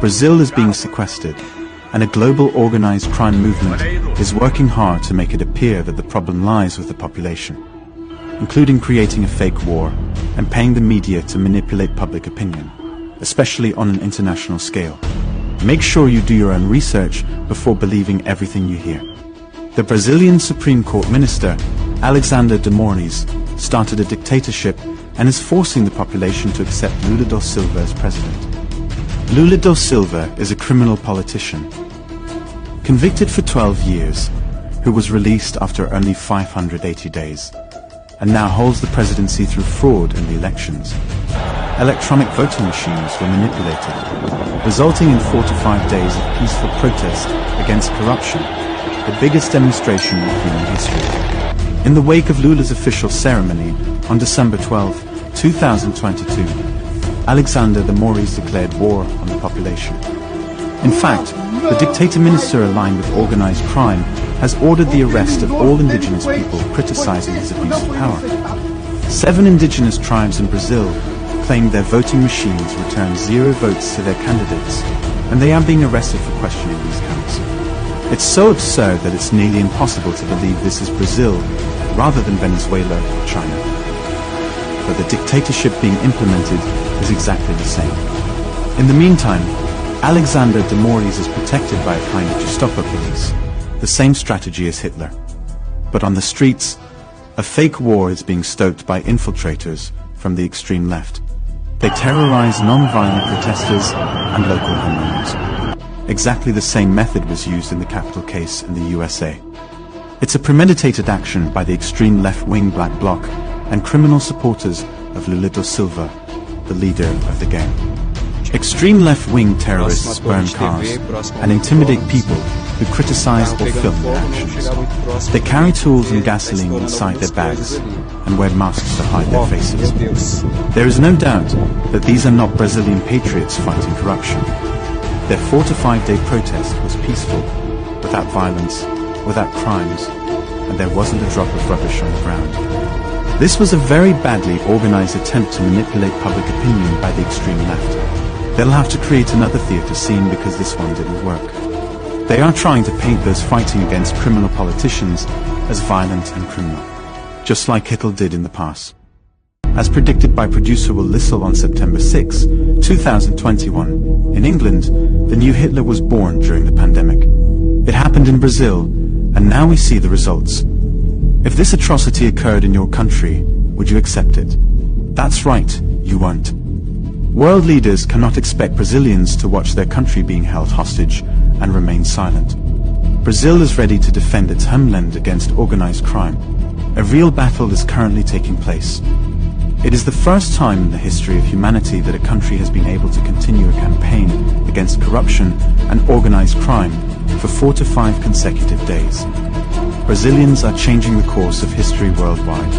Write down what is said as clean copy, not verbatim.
Brazil is being sequestered, and a global organized crime movement is working hard to make it appear that the problem lies with the population, including creating a fake war and paying the media to manipulate public opinion, especially on an international scale. Make sure you do your own research before believing everything you hear. The Brazilian Supreme Court Minister, Alexander de Moraes, started a dictatorship and is forcing the population to accept Lula da Silva as president. Lula da Silva is a criminal politician, convicted for 12 years, who was released after only 580 days, and now holds the presidency through fraud in the elections. Electronic voting machines were manipulated, resulting in 4 to 5 days of peaceful protest against corruption, the biggest demonstration in human history. In the wake of Lula's official ceremony on December 12, 2022, Alexander de Moraes declared war on the population. In fact, the dictator minister aligned with organized crime has ordered the arrest of all indigenous people criticizing his abuse of power. 7 indigenous tribes in Brazil claimed their voting machines returned 0 votes to their candidates, and they are being arrested for questioning these counts. It's so absurd that it's nearly impossible to believe this is Brazil rather than Venezuela or China. But the dictatorship being implemented is exactly the same. In the meantime, Alexander de Moraes is protected by a kind of Gestapo police, the same strategy as Hitler. But on the streets, a fake war is being stoked by infiltrators from the extreme left. They terrorize non-violent protesters and local homeowners. Exactly the same method was used in the Capitol case in the USA. It's a premeditated action by the extreme left-wing Black Bloc and criminal supporters of Lula da Silva, the leader of the gang. Extreme left-wing terrorists burn cars and intimidate people who criticize or film their actions. They carry tools and gasoline inside their bags and wear masks to hide their faces. There is no doubt that these are not Brazilian patriots fighting corruption. Their 4 to 5 day protest was peaceful, without violence, without crimes, and there wasn't a drop of rubbish on the ground. This was a very badly organized attempt to manipulate public opinion by the extreme left. They'll have to create another theatre scene because this one didn't work. They are trying to paint those fighting against criminal politicians as violent and criminal, just like Hitler did in the past. As predicted by producer Will Lissel on September 6, 2021, in England, the new Hitler was born during the pandemic. It happened in Brazil, and now we see the results. If this atrocity occurred in your country, would you accept it? That's right, you won't. World leaders cannot expect Brazilians to watch their country being held hostage and remain silent. Brazil is ready to defend its homeland against organized crime. A real battle is currently taking place. It is the first time in the history of humanity that a country has been able to continue a campaign against corruption and organized crime for 4 to 5 consecutive days. Brazilians are changing the course of history worldwide.